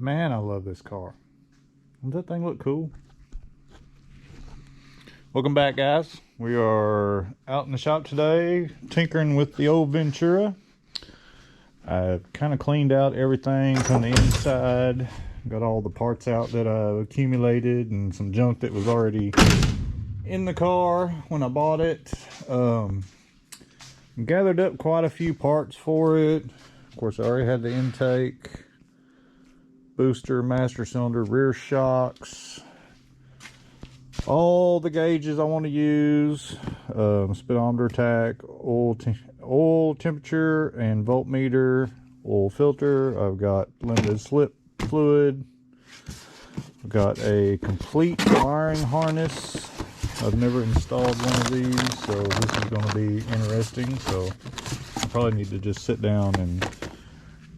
Man, I love this car. Doesn't that thing look cool? Welcome back, guys. We are out in the shop today tinkering with the old Ventura. I've kind of cleaned out everything from the inside. Got all the parts out that I accumulated and some junk that was already in the car when I bought it. Gathered up quite a few parts for it. Of course, I already had the intake, booster, master cylinder, rear shocks, all the gauges I want to use, speedometer tach, oil temperature and voltmeter, oil filter. I've got limited slip fluid. I've got a complete wiring harness. I've never installed one of these, so this is going to be interesting. So I probably need to just sit down and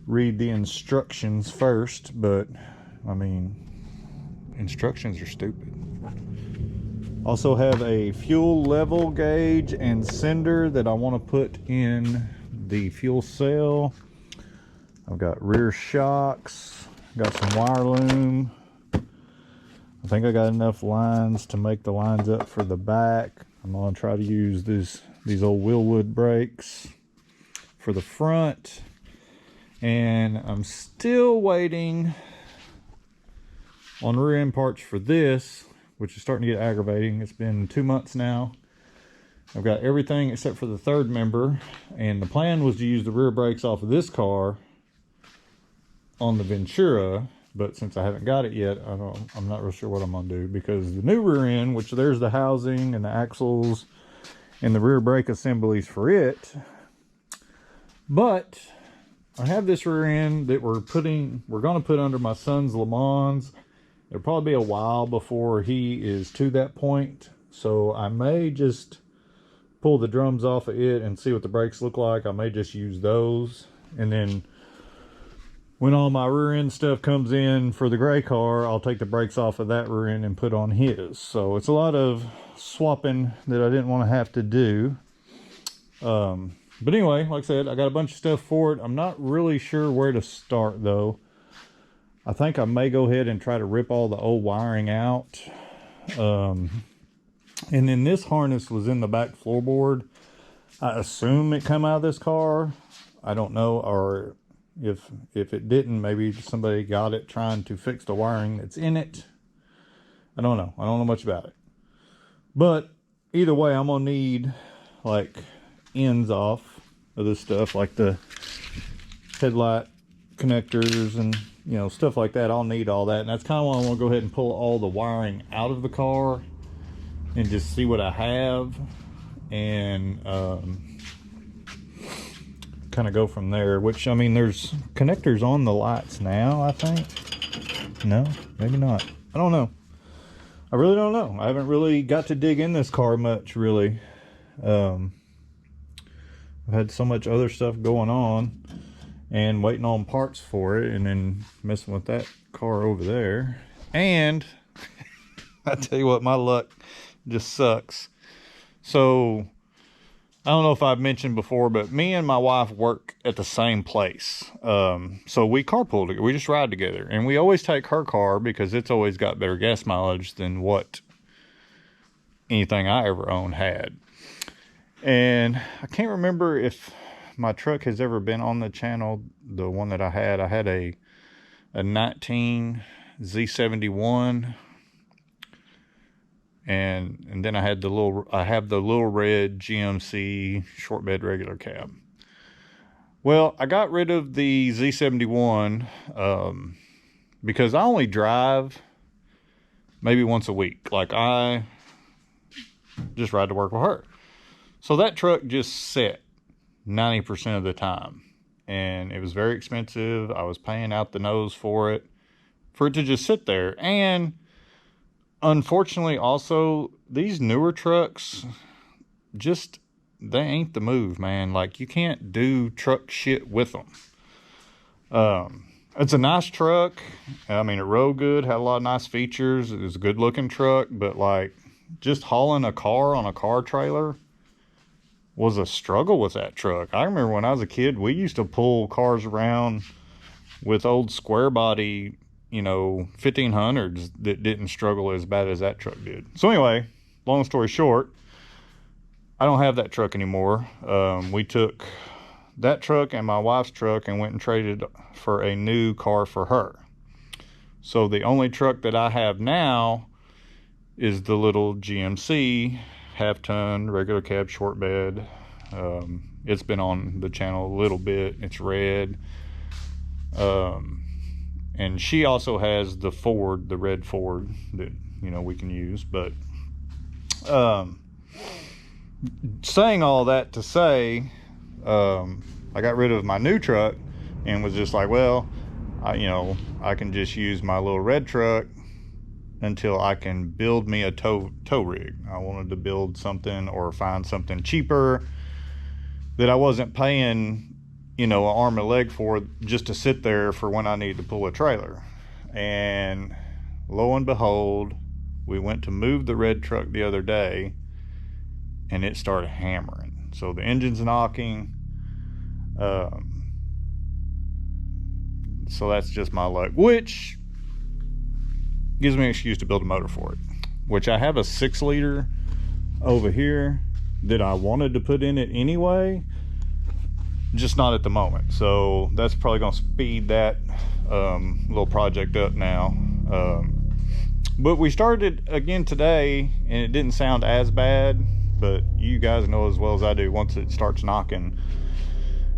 read the instructions first, but I mean, instructions are stupid. Also have a fuel level gauge and sender that I want to put in the fuel cell. I've got rear shocks, got some wire loom. I think I got enough lines to make the lines up for the back. I'm going to try to use these old Willwood brakes for the front. And I'm still waiting on rear end parts for this, which is starting to get aggravating. It's been 2 months now. I've got everything except for the third member. And the plan was to use the rear brakes off of this car on the Ventura. But since I haven't got it yet, I'm not real sure what I'm going to do, because the new rear end, which there's the housing and the axles and the rear brake assemblies for it. But I have this rear end that we're going to put under my son's Le Mans. It'll probably be a while before he is to that point. So I may just pull the drums off of it and see what the brakes look like. I may just use those. And then when all my rear end stuff comes in for the gray car, I'll take the brakes off of that rear end and put on his. So it's a lot of swapping that I didn't want to have to do. But anyway, like I said, I got a bunch of stuff for it. I'm not really sure where to start though. I think I may go ahead and try to rip all the old wiring out. And then this harness was in the back floorboard. I assume it come out of this car. I don't know, or if it didn't, maybe somebody got it trying to fix the wiring that's in it. I don't know. I don't know much about it. But either way, I'm gonna need like ends off of this stuff, like the headlight connectors and stuff like that. I'll need all that, and that's kind of why I want to go ahead and pull all the wiring out of the car and just see what I have, and kind of go from there. Which, I mean, there's connectors on the lights now, I think. No, maybe not. I don't know. I really don't know. I haven't really got to dig in this car much, really. I've had so much other stuff going on and waiting on parts for it, and then messing with that car over there. And I tell you what, my luck just sucks. So I don't know if I've mentioned before, but me and my wife work at the same place. So we carpool together. We just ride together. And we always take her car because it's always got better gas mileage than what anything I ever owned had. And I can't remember if my truck has ever been on the channel. The one that I had a 19 Z71. And then I have the little red GMC short bed regular cab. Well, I got rid of the Z71 because I only drive maybe once a week. Like, I just ride to work with her. So that truck just sat 90% of the time, and it was very expensive. I was paying out the nose for it to just sit there. And unfortunately, also, these newer trucks, just, they ain't the move, man. Like, you can't do truck shit with them. It's a nice truck. I mean, it rode good, had a lot of nice features. It was a good looking truck, but like, just hauling a car on a car trailer was a struggle with that truck. I remember when I was a kid, we used to pull cars around with old square body you know, 1500s that didn't struggle as bad as that truck did. So anyway, long story short, I don't have that truck anymore. We took that truck and my wife's truck and went and traded for a new car for her. So the only truck that I have now is the little GMC half-ton regular cab short bed. It's been on the channel a little bit. It's red. And she also has the Ford, the red Ford that, you know, we can use. But saying all that to say, I got rid of my new truck and was just like, well, I can just use my little red truck until I can build me a tow rig. I wanted to build something or find something cheaper that I wasn't paying, you know, an arm and a leg for, just to sit there for when I need to pull a trailer. And lo and behold, we went to move the red truck the other day and it started hammering. So the engine's knocking. So that's just my luck, which gives me an excuse to build a motor for it, which I have a 6-liter over here that I wanted to put in it anyway, just not at the moment. So that's probably going to speed that little project up now. But we started again today and it didn't sound as bad, but you guys know as well as I do, once it starts knocking,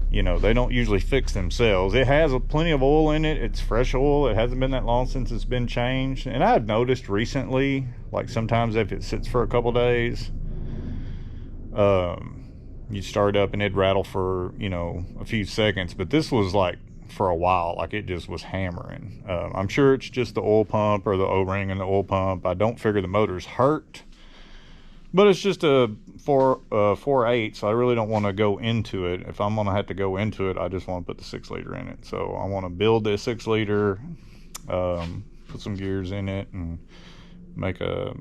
you know, they don't usually fix themselves. It has plenty of oil in it. It's fresh oil. It hasn't been that long since it's been changed. And I've noticed recently, like sometimes if it sits for a couple days, you start up and it'd rattle for, you know, a few seconds. But this was like for a while, like it just was hammering. I'm sure it's just the oil pump or the O-ring in the oil pump. I don't figure the motor's hurt, but it's just a 4.8, so I really don't want to go into it. If I'm going to have to go into it, I just want to put the 6-liter in it. So I want to build this 6-liter, put some gears in it, and make a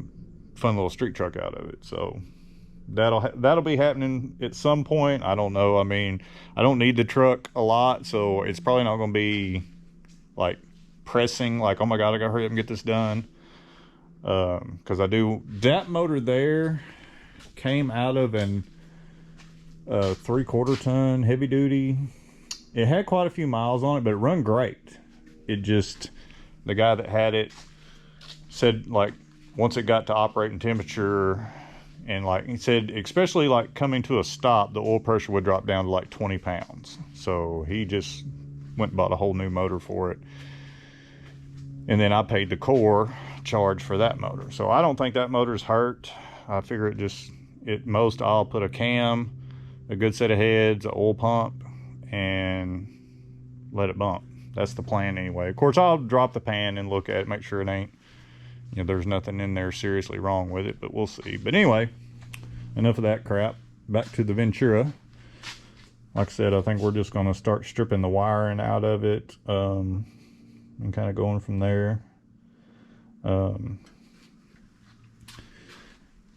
fun little street truck out of it. So that'll be happening at some point. I don't know. I mean, I don't need the truck a lot, so it's probably not going to be like pressing, like, oh my god, I gotta hurry up and get this done. Because I do, that motor there came out of an 3/4 ton heavy duty. It had quite a few miles on it, but it run great. It just, the guy that had it said, like, once it got to operating temperature, and like he said, especially like coming to a stop, the oil pressure would drop down to like 20 pounds. So he just went and bought a whole new motor for it. And then I paid the core charge for that motor. So I don't think that motor's hurt. I figure it just, at most I'll put a cam, a good set of heads, an oil pump, and let it bump. That's the plan anyway. Of course, I'll drop the pan and look at it, make sure it ain't, you know, there's nothing in there seriously wrong with it, but we'll see. But anyway, enough of that crap. Back to the Ventura. Like I said, I think we're just going to start stripping the wiring out of it, and kind of going from there.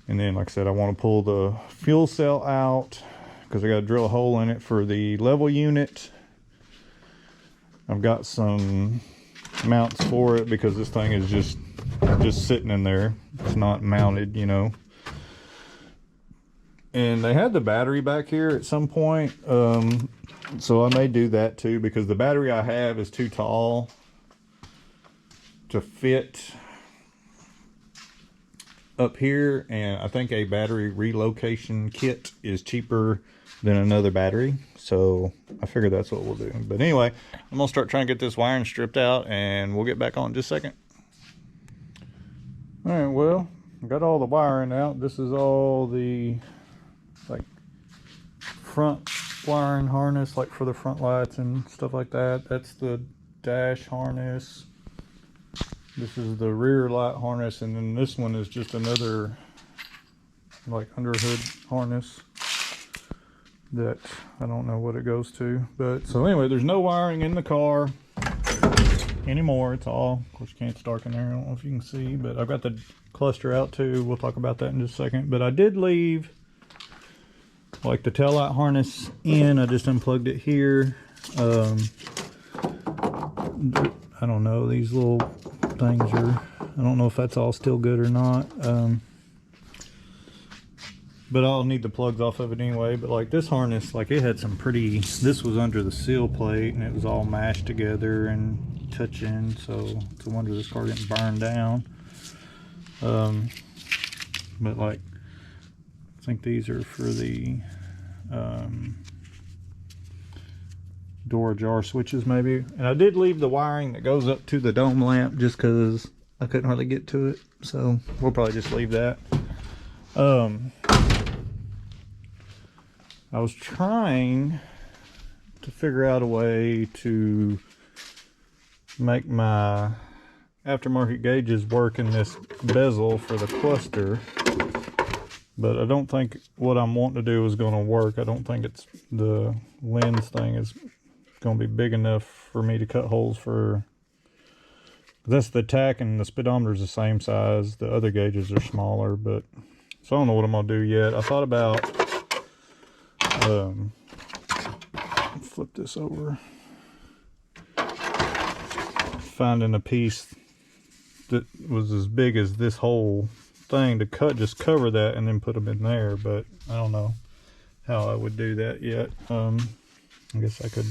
And then, like I said, I want to pull the fuel cell out because I got to drill a hole in it for the level unit. I've got some mounts for it because this thing is just sitting in there. It's not mounted, you know. And they had the battery back here at some point, so I may do that too, because the battery I have is too tall to fit up here, and I think a battery relocation kit is cheaper than another battery, so I figured that's what we'll do. But anyway, I'm gonna start trying to get this wiring stripped out, and we'll get back on in just a second. All right, well, I got all the wiring out. This is all the like front wiring harness, like for the front lights and stuff like that. That's the dash harness. This is the rear light harness, and then this one is just another like underhood harness that I don't know what it goes to. But so anyway, there's no wiring in the car anymore. It's all, of course you can't, it's dark in there, I don't know if you can see, but I've got the cluster out too. We'll talk about that in just a second. But I did leave like the tail light harness in. I just unplugged it here. I don't know, these little things are, I don't know if that's all still good or not. But I'll need the plugs off of it anyway. But like this harness, like it had some pretty, this was under the seal plate and it was all mashed together and touching, so it's a wonder this car didn't burn down. But like, I think these are for the door jar switches maybe. And I did leave the wiring that goes up to the dome lamp just because I couldn't hardly get to it, so we'll probably just leave that. I was trying to figure out a way to make my aftermarket gauges work in this bezel for the cluster, but I don't think what I'm wanting to do is going to work. I don't think it's the lens thing is going to be big enough for me to cut holes for. That's the tack, and the speedometer is the same size. The other gauges are smaller, but so I don't know what I'm going to do yet. I thought about flip this over, finding a piece that was as big as this whole thing to cut, just cover that and then put them in there, but I don't know how I would do that yet. I guess I could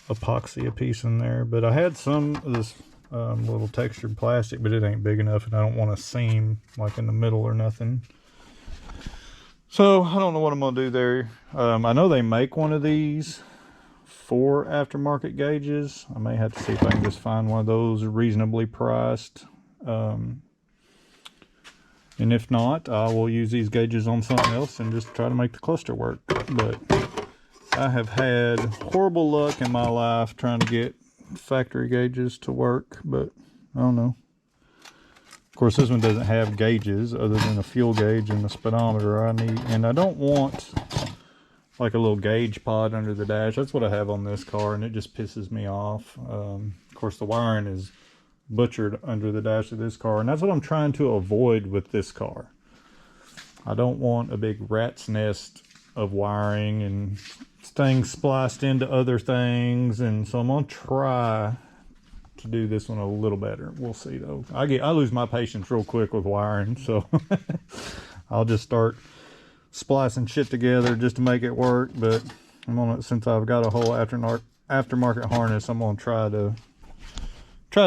epoxy a piece in there, but I had some of this little textured plastic, but it ain't big enough and I don't want a seam like in the middle or nothing. So I don't know what I'm gonna do there. I know they make one of these for aftermarket gauges. I may have to see if I can just find one of those reasonably priced. And if not, I will use these gauges on something else and just try to make the cluster work. But I have had horrible luck in my life trying to get factory gauges to work, but I don't know. Of course, this one doesn't have gauges other than a fuel gauge and the speedometer I need. And I don't want like a little gauge pod under the dash. That's what I have on this car, and it just pisses me off. Of course, the wiring is butchered under the dash of this car, and that's what I'm trying to avoid with this car. I don't want a big rat's nest of wiring and things spliced into other things, and so I'm gonna try to do this one a little better. We'll see though. I lose my patience real quick with wiring, so I'll just start splicing shit together just to make it work. But I'm gonna, since I've got a whole aftermarket harness, I'm gonna try to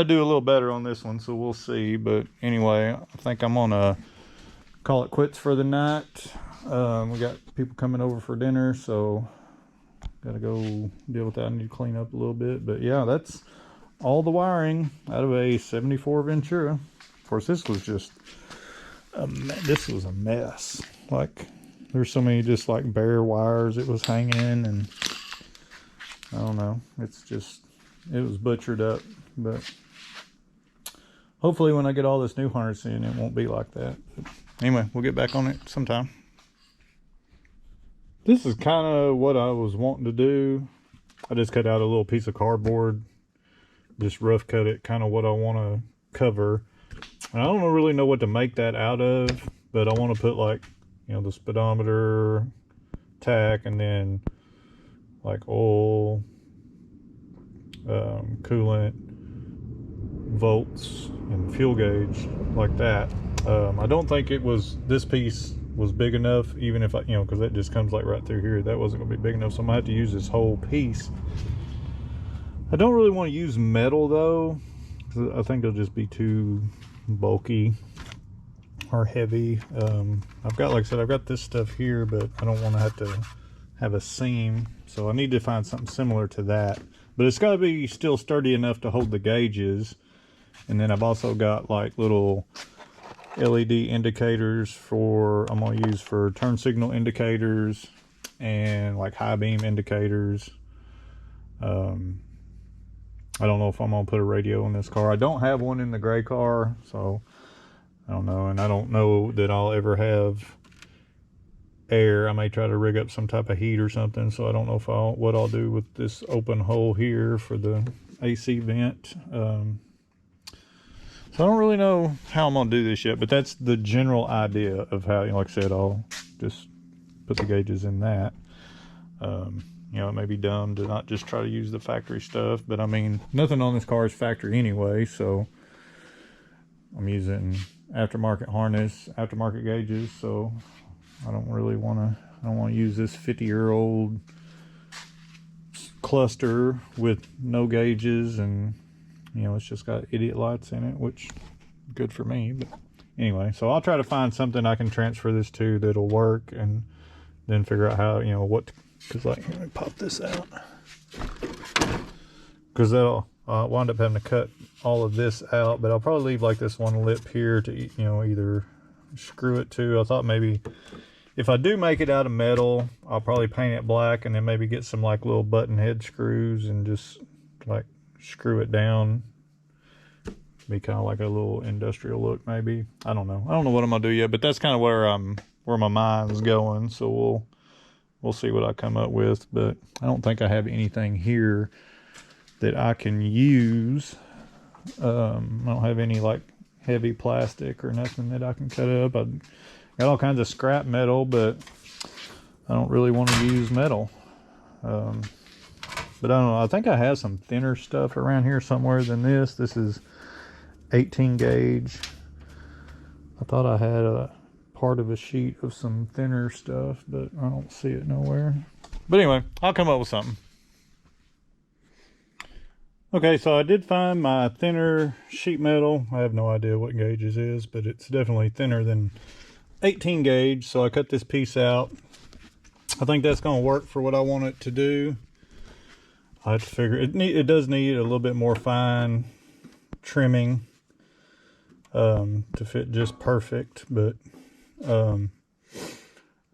do a little better on this one, so we'll see. But anyway, I think I'm gonna call it quits for the night. We got people coming over for dinner, so gotta go deal with that. I need to clean up a little bit, but yeah, that's all the wiring out of a 74 Ventura. Of course, this was just this was a mess. Like, there's so many just like bare wires it was hanging, and I don't know, it's just, it was butchered up. But hopefully when I get all this new harness in, it won't be like that. But anyway, we'll get back on it sometime. This is kind of what I was wanting to do. I just cut out a little piece of cardboard, just rough cut it, kind of what I want to cover. And I don't really know what to make that out of, but I want to put like, you know, the speedometer, tack, and then like oil, coolant, volts, and fuel gauge, like that. I don't think it was, this piece was big enough, even if I, you know, because that just comes like right through here. That wasn't gonna be big enough, so I'm gonna have to use this whole piece. I don't really want to use metal though, because I think it'll just be too bulky or heavy. I've got, like I said, I've got this stuff here, but I don't want to have a seam, so I need to find something similar to that. But it's got to be still sturdy enough to hold the gauges. And then I've also got like little LED indicators for, I'm going to use for turn signal indicators and like high beam indicators. I don't know if I'm going to put a radio in this car. I don't have one in the gray car, so I don't know. And I don't know that I'll ever have air. I may try to rig up some type of heat or something, so I don't know if what I'll do with this open hole here for the AC vent. So I don't really know how I'm gonna do this yet, but that's the general idea of how, you know, like I said, I'll just put the gauges in that. You know, it may be dumb to not just try to use the factory stuff, but I mean, nothing on this car is factory anyway, so I'm using aftermarket harness, aftermarket gauges, so I don't really want to, I don't want to use this 50-year-old cluster with no gauges, and you know, it's just got idiot lights in it, which good for me. But anyway, so I'll try to find something I can transfer this to that'll work, and then figure out how, you know, what, because like, let me pop this out, because that'll wind up having to cut all of this out, but I'll probably leave like this one lip here to, you know, either screw it to. I thought maybe if I do make it out of metal, I'll probably paint it black and then maybe get some like little button head screws and just like screw it down. Be kind of like a little industrial look, maybe. I don't know. I don't know what I'm gonna do yet, but that's kind of where my mind's going. So we'll see what I come up with. But I don't think I have anything here that I can use. I don't have any like heavy plastic or nothing that I can cut up. I got all kinds of scrap metal, but I don't really want to use metal. But I don't know. I think I have some thinner stuff around here somewhere than this. This is 18 gauge. I thought I had a part of a sheet of some thinner stuff, but I don't see it nowhere. But anyway, I'll come up with something. Okay, so I did find my thinner sheet metal. I have no idea what gauges is, but it's definitely thinner than 18 gauge. So I cut this piece out. I think that's going to work for what I want it to do. I have to figure it does need a little bit more fine trimming to fit just perfect, but not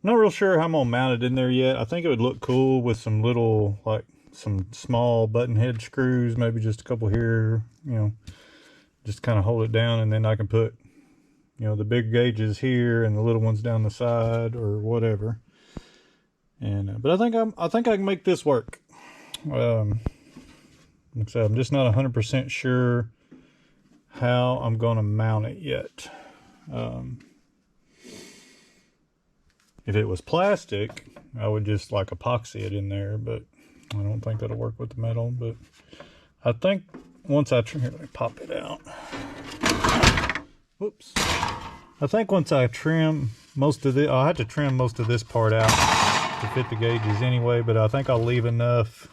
real sure how I'm gonna mount it in there yet. I think it would look cool with some little, like some small button head screws, maybe just a couple here, you know, just kind of hold it down, and then I can put, you know, the big gauges here and the little ones down the side or whatever. And but I think I can make this work. Like I said, I'm just not 100% sure how I'm going to mount it yet. If it was plastic, I would just like epoxy it in there, but I don't think that'll work with the metal. But I think once I trim, here, let me pop it out. Whoops. I think once I trim most of I'll have to trim most of this part out to fit the gauges anyway, but I think I'll leave enough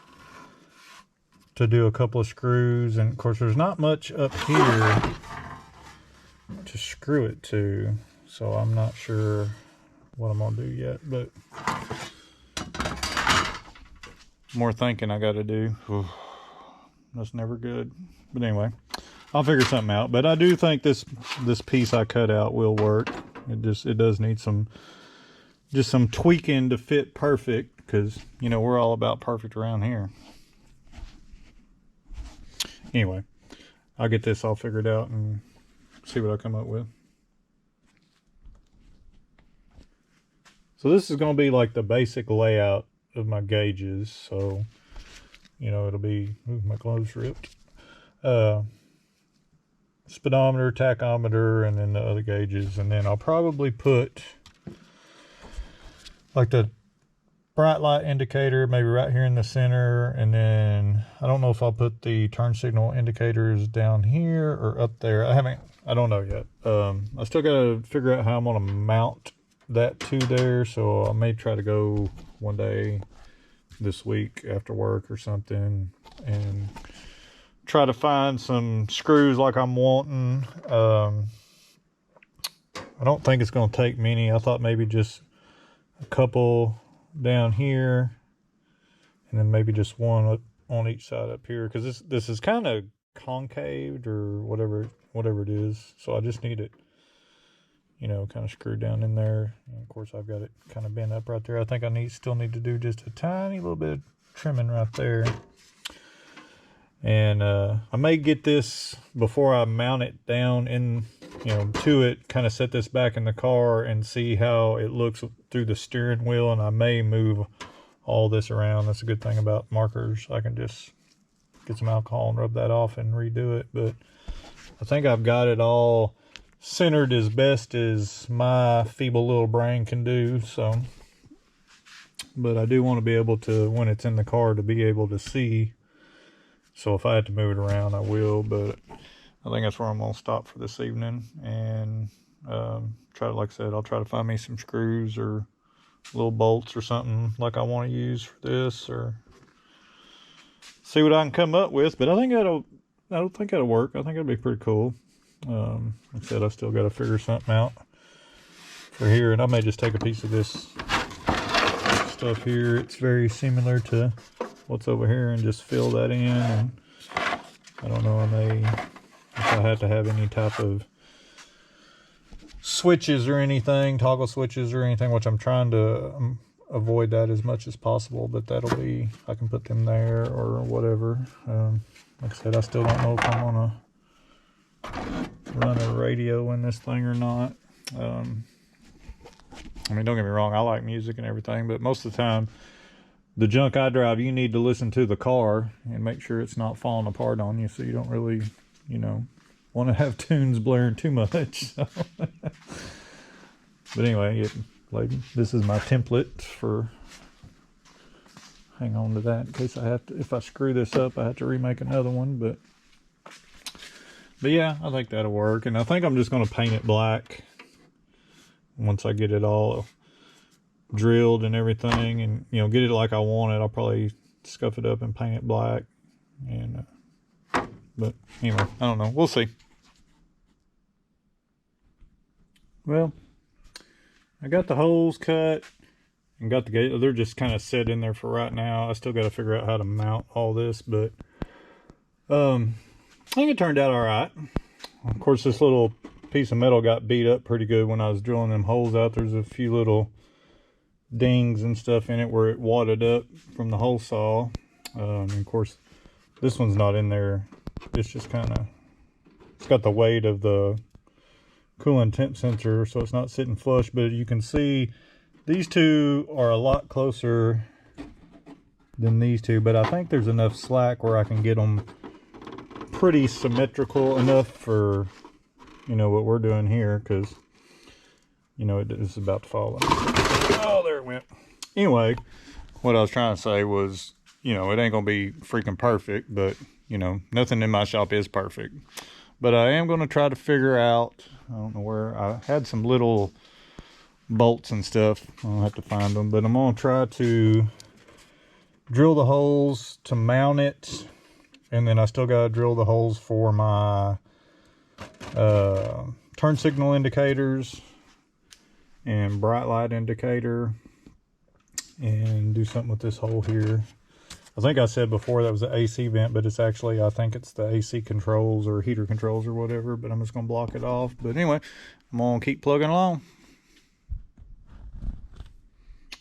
to do a couple of screws. And of course there's not much up here to screw it to, so I'm not sure what I'm gonna do yet, but more thinking I gotta do. Ooh, that's never good, but anyway, I'll figure something out. But I do think this piece I cut out will work. It does need some tweaking to fit perfect, because you know we're all about perfect around here. Anyway, I'll get this all figured out and see what I come up with. So this is going to be like the basic layout of my gauges. So, you know, it'll be, ooh, my gloves ripped. Speedometer, tachometer, and then the other gauges. And then I'll probably put like the bright light indicator maybe right here in the center, and then I don't know if I'll put the turn signal indicators down here or up there. I don't know yet. I still gotta figure out how I'm gonna mount that to there, so I may try to go one day this week after work or something and try to find some screws like I'm wanting. I don't think it's gonna take many. I thought maybe just a couple down here, and then maybe just one up on each side up here, because this is kind of concaved or whatever it is, so I just need it, you know, kind of screwed down in there. And of course I've got it kind of bent up right there. I think I still need to do just a tiny little bit of trimming right there. And I may get this before I mount it down in, you know, to it, kind of set this back in the car and see how it looks through the steering wheel, and I may move all this around. That's a good thing about markers. I can just get some alcohol and rub that off and redo it. But I think I've got it all centered as best as my feeble little brain can do. So but I do want to be able to, when it's in the car, to be able to see. So if I have to move it around, I will, but I think that's where I'm going to stop for this evening. And try to, like I said, I'll try to find me some screws or little bolts or something like I want to use for this, or see what I can come up with. But I don't think that'll work. I think it'll be pretty cool. Like I said, I still got to figure something out for here, and I may just take a piece of this stuff here. It's very similar to what's over here, and just fill that in. And I don't know, if I had to have any type of switches or anything, toggle switches or anything, which I'm trying to avoid that as much as possible, but that'll be, I can put them there or whatever. Like I said, I still don't know if I'm gonna run a radio in this thing or not. I mean, don't get me wrong, I like music and everything, but most of the time, the junk I drive, you need to listen to the car and make sure it's not falling apart on you, so you don't really, you know, want to have tunes blaring too much. So. But anyway, this is my template for, hang on to that in case I have to, if I screw this up, I have to remake another one. But yeah, I think that'll work. And I think I'm just going to paint it black once I get it all drilled and everything, and, you know, get it like I want it. I'll probably scuff it up and paint it black. And but anyway, I don't know. We'll see. Well, I got the holes cut and got the gate. They're just kind of set in there for right now. I still got to figure out how to mount all this, but I think it turned out all right. Of course, this little piece of metal got beat up pretty good when I was drilling them holes out. There's a few little dings and stuff in it where it wadded up from the hole saw. And of course, this one's not in there. It's just kind of, it's got the weight of the coolant temp sensor, so it's not sitting flush, but you can see these two are a lot closer than these two, but I think there's enough slack where I can get them pretty symmetrical enough for, you know, what we're doing here, because, you know, it is about to fall in. Oh, there it went. Anyway, what I was trying to say was, you know, it ain't gonna be freaking perfect, but, you know, nothing in my shop is perfect. But I am going to try to figure out, I don't know where, I had some little bolts and stuff. I'll have to find them, but I'm going to try to drill the holes to mount it. And then I still got to drill the holes for my turn signal indicators and bright light indicator, and do something with this hole here. I think I said before that was the AC vent, but it's actually, I think it's the AC controls or heater controls or whatever, but I'm just going to block it off. But anyway, I'm going to keep plugging along.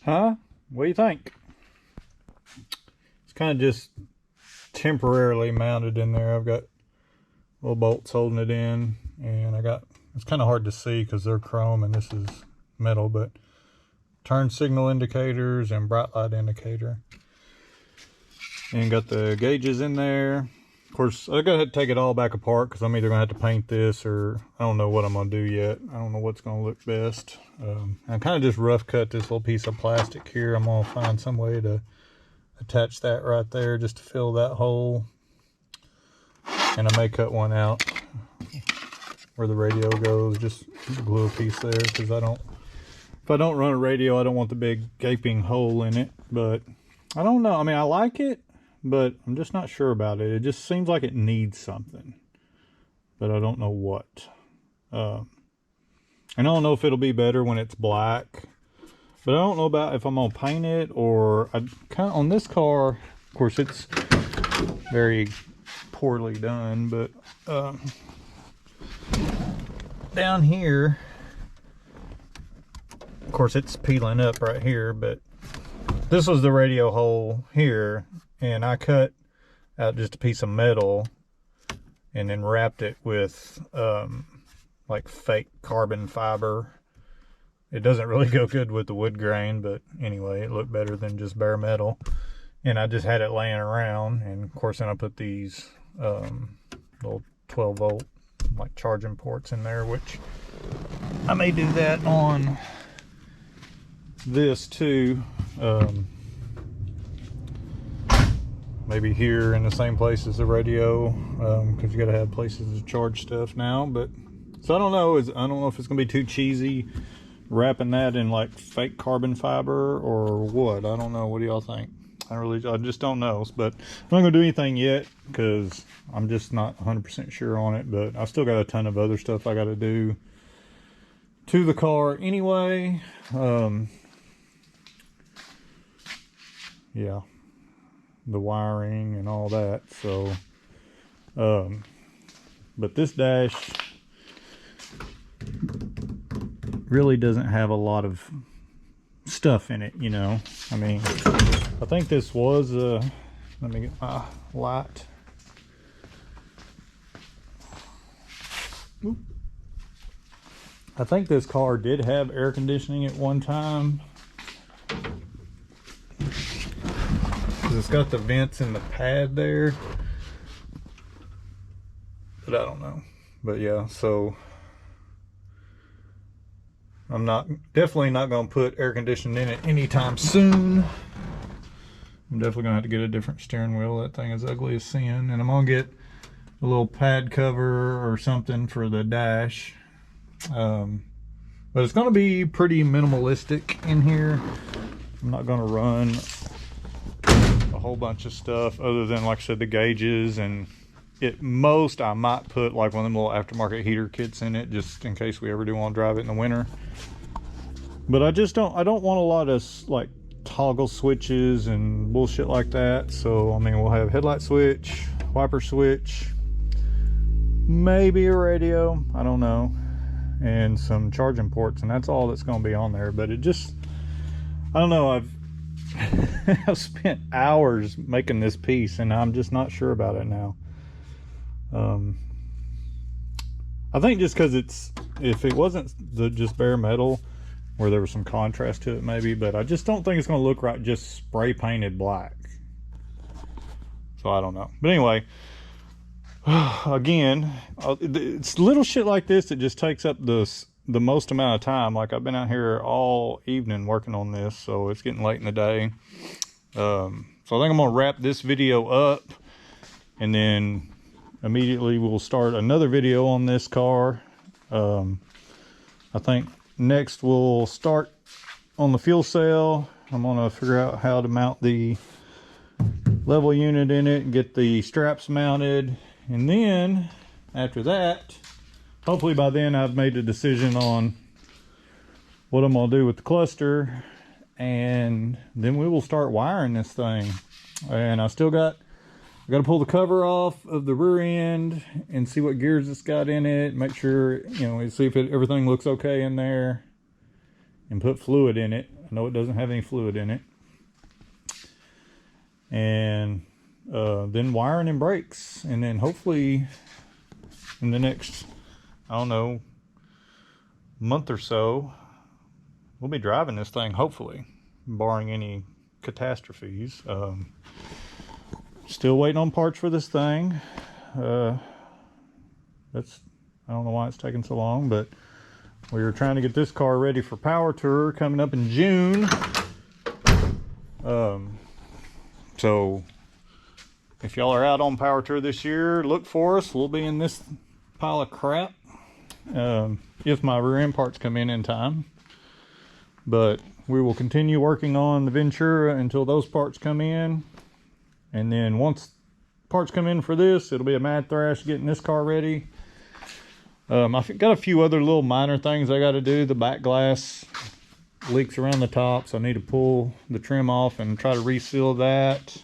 Huh? What do you think? It's kind of just temporarily mounted in there. I've got little bolts holding it in, and it's kind of hard to see because they're chrome and this is metal, but turn signal indicators and bright light indicator. And got the gauges in there. Of course, I gotta take it all back apart because I'm either gonna have to paint this, or I don't know what I'm gonna do yet. I don't know what's gonna look best. I kind of just rough cut this little piece of plastic here. I'm gonna find some way to attach that right there just to fill that hole. And I may cut one out where the radio goes, just glue a piece there, because if I don't run a radio, I don't want the big gaping hole in it. But I don't know. I mean, I like it, but I'm just not sure about it. It just seems like it needs something, but I don't know what. And I don't know if it'll be better when it's black, but I don't know about if I'm gonna paint it, or I kind of, on this car, of course, it's very poorly done, but down here, of course, it's peeling up right here, but this was the radio hole here, and I cut out just a piece of metal and then wrapped it with like fake carbon fiber. It doesn't really go good with the wood grain, but anyway, it looked better than just bare metal. And I just had it laying around, and of course then I put these little 12 volt like charging ports in there, which I may do that on this too. Maybe here in the same place as the radio, because you got to have places to charge stuff now. But so I don't know. I don't know if it's gonna be too cheesy wrapping that in like fake carbon fiber or what. I don't know. What do y'all think? I just don't know. But I'm not gonna do anything yet because I'm just not 100% sure on it. But I still got a ton of other stuff I got to do to the car anyway. Yeah, the wiring and all that. So but this dash really doesn't have a lot of stuff in it, you know. I mean, I think this was let me get my light. Oop. I think this car did have air conditioning at one time, because it's got the vents in the pad there, but I don't know. But yeah, so I'm definitely not going to put air conditioning in it anytime soon. I'm definitely going to have to get a different steering wheel. That thing is ugly as sin. And I'm going to get a little pad cover or something for the dash. But it's going to be pretty minimalistic in here. I'm not going to run a whole bunch of stuff other than, like I said, the gauges, and at most I might put like one of them little aftermarket heater kits in it, just in case we ever do want to drive it in the winter. But I don't want a lot of like toggle switches and bullshit like that. So I mean, we'll have headlight switch, wiper switch, maybe a radio, I don't know, and some charging ports, and that's all that's going to be on there. But it just, I don't know, I've I've spent hours making this piece and I'm just not sure about it now. I think just because if it wasn't just bare metal where there was some contrast to it maybe, but I just don't think it's going to look right just spray painted black. So I don't know. But anyway, again, it's little shit like this that just takes up the most amount of time. Like, I've been out here all evening working on this, so it's getting late in the day. So I think I'm going to wrap this video up, and then immediately we'll start another video on this car. I think next we'll start on the fuel cell. I'm going to figure out how to mount the level unit in it and get the straps mounted. And then after that, hopefully by then I've made a decision on what I'm going to do with the cluster. And then we will start wiring this thing. And I got to pull the cover off of the rear end and see what gears it's got in it. Make sure, you know, see if everything looks okay in there, and put fluid in it. I know it doesn't have any fluid in it. And then wiring and brakes. And then hopefully in the next, I don't know, month or so, we'll be driving this thing, hopefully, barring any catastrophes. Still waiting on parts for this thing. I don't know why it's taking so long, but we were trying to get this car ready for Power Tour coming up in June. So if y'all are out on Power Tour this year, look for us. We'll be in this pile of crap, if my rear end parts come in time. But we will continue working on the Ventura until those parts come in. And then once parts come in for this, it'll be a mad thrash getting this car ready. I've got a few other little minor things I got to do. The back glass leaks around the top, so I need to pull the trim off and try to reseal that.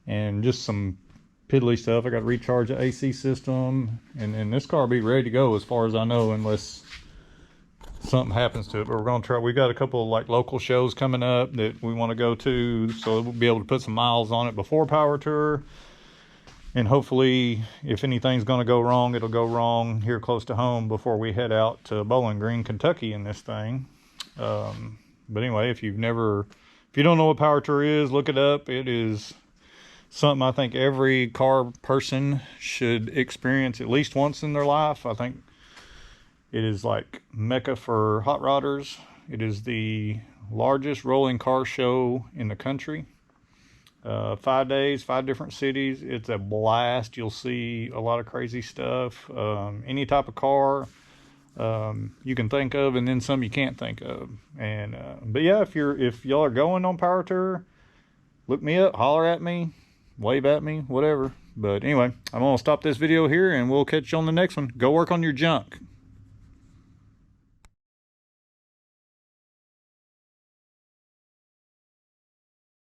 And just some piddly stuff. I got to recharge the AC system, and then this car will be ready to go as far as I know, unless something happens to it. But we're going to try. We got a couple of like local shows coming up that we want to go to, so we'll be able to put some miles on it before Power Tour. And hopefully, if anything's going to go wrong, it'll go wrong here close to home before we head out to Bowling Green, Kentucky in this thing. But anyway, if you don't know what Power Tour is, look it up. It is something I think every car person should experience at least once in their life. I think it is like Mecca for hot rodders. It is the largest rolling car show in the country. 5 days, 5 different cities. It's a blast. You'll see a lot of crazy stuff. Any type of car you can think of, and then some you can't think of. And but yeah, if y'all are going on Power Tour, look me up, holler at me, wave at me, whatever. But anyway, I'm gonna stop this video here, and we'll catch you on the next one. Go work on your junk.